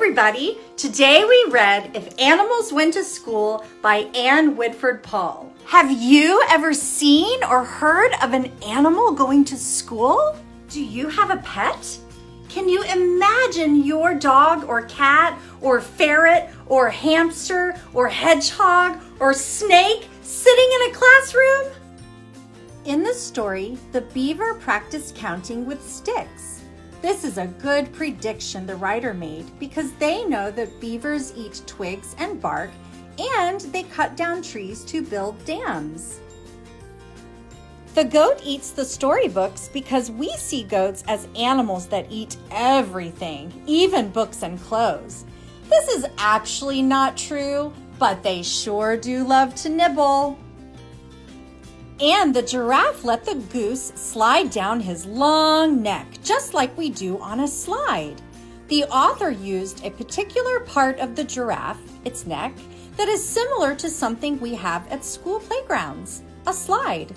everybody! Today we read If Animals Went to School by Ann Whitford Paul. Have you ever seen or heard of an animal going to school? Do you have a pet? Can you imagine your dog or cat or ferret or hamster or hedgehog or snake sitting in a classroom? In the story, the beaver practiced counting with sticks. This is a good prediction the writer made because they know that beavers eat twigs and bark and they cut down trees to build dams. The goat eats the storybooks because we see goats as animals that eat everything, even books and clothes. This is actually not true, but they sure do love to nibble. And the giraffe let the goose slide down his long neck, just like we do on a slide. The author used a particular part of the giraffe, its neck, that is similar to something we have at school playgrounds, a slide.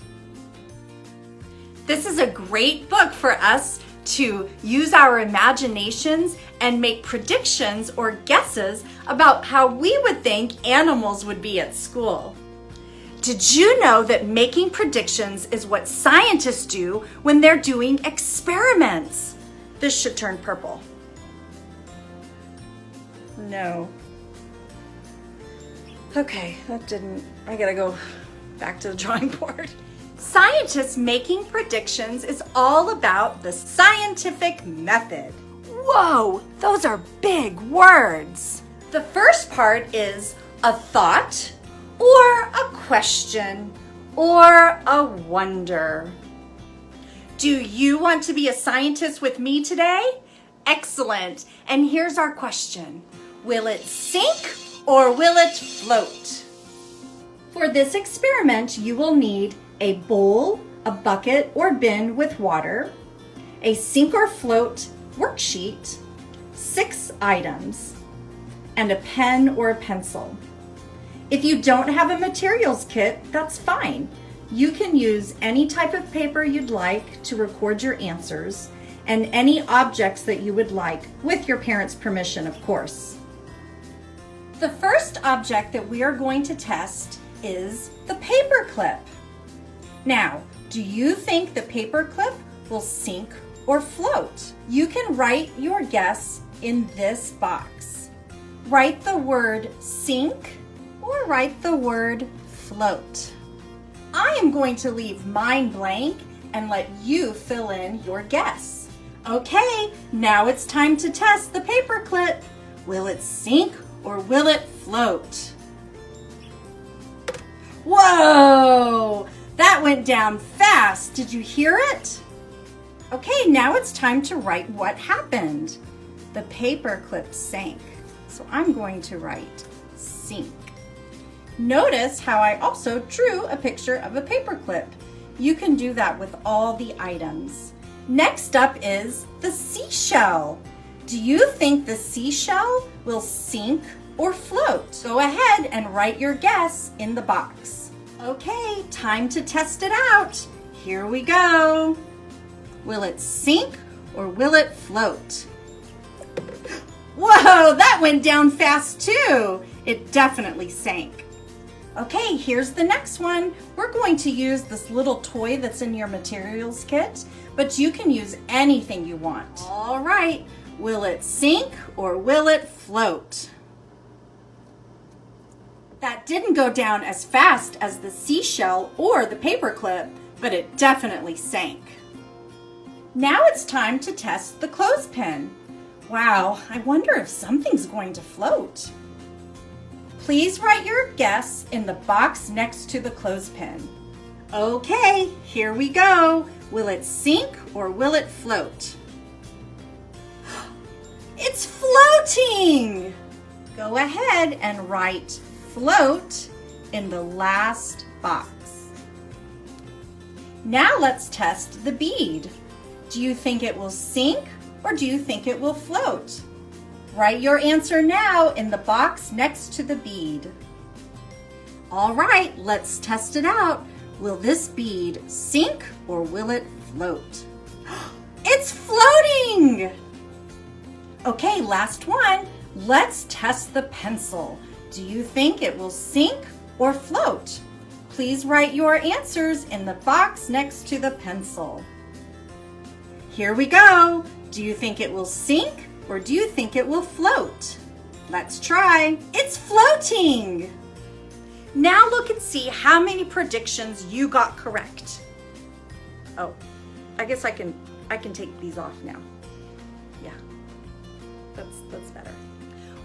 This is a great book for us to use our imaginations and make predictions or guesses about how we would think animals would be at school. Did you know that making predictions is what scientists do when they're doing experiments? This should turn purple. No. Okay, that didn't. I gotta go back to the drawing board. Scientists making predictions is all about the scientific method. Whoa, those are big words. The first part is a thought, or a question, or a wonder. Do you want to be a scientist with me today? Excellent. And here's our question. Will it sink or will it float? For this experiment, you will need a bowl, a bucket or bin with water, a sink or float worksheet, 6 items, and a pen or a pencil. If you don't have a materials kit, that's fine. You can use any type of paper you'd like to record your answers and any objects that you would like, with your parents' permission, of course. The first object that we are going to test is the paper clip. Now, do you think the paper clip will sink or float? You can write your guess in this box. Write the word sink or write the word float. I am going to leave mine blank and let you fill in your guess. Okay, now it's time to test the paper clip. Will it sink or will it float? Whoa, that went down fast. Did you hear it? Okay, now it's time to write what happened. The paper clip sank, so I'm going to write sink. Notice how I also drew a picture of a paper clip. You can do that with all the items. Next up is the seashell. Do you think the seashell will sink or float? Go ahead and write your guess in the box. Okay, time to test it out. Here we go. Will it sink or will it float? Whoa, that went down fast too. It definitely sank. Okay, here's the next one. We're going to use this little toy that's in your materials kit, but you can use anything you want. All right, will it sink or will it float? That didn't go down as fast as the seashell or the paper clip, but it definitely sank. Now it's time to test the clothespin. Wow, I wonder if something's going to float. Please write your guess in the box next to the clothespin. Okay, here we go. Will it sink or will it float? It's floating! Go ahead and write float in the last box. Now let's test the bead. Do you think it will sink or do you think it will float? Write your answer now in the box next to the bead. All right, let's test it out. Will this bead sink or will it float? It's floating! Okay, last one. Let's test the pencil. Do you think it will sink or float? Please write your answers in the box next to the pencil. Here we go. Do you think it will sink or do you think it will float? Let's try. It's floating. Now look and see how many predictions you got correct. Oh, I guess I can take these off now. Yeah, that's better.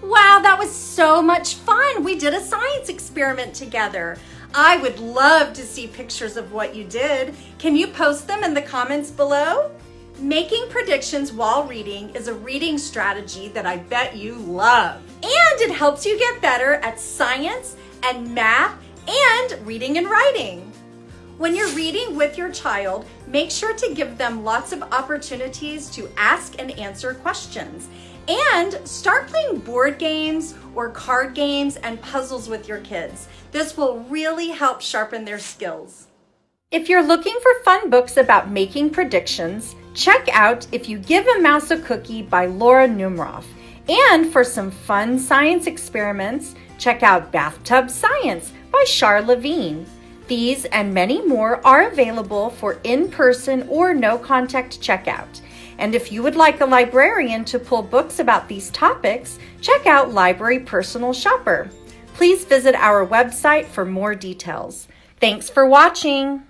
Wow, that was so much fun. We did a science experiment together. I would love to see pictures of what you did. Can you post them in the comments below? Making predictions while reading is a reading strategy that I bet you love. And it helps you get better at science and math and reading and writing. When you're reading with your child, make sure to give them lots of opportunities to ask and answer questions. And start playing board games or card games and puzzles with your kids. This will really help sharpen their skills. If you're looking for fun books about making predictions, check out If You Give a Mouse a Cookie by Laura Numroff. And for some fun science experiments, check out Bathtub Science by Char Levine. These and many more are available for in-person or no-contact checkout. And if you would like a librarian to pull books about these topics, check out Library Personal Shopper. Please visit our website for more details. Thanks for watching.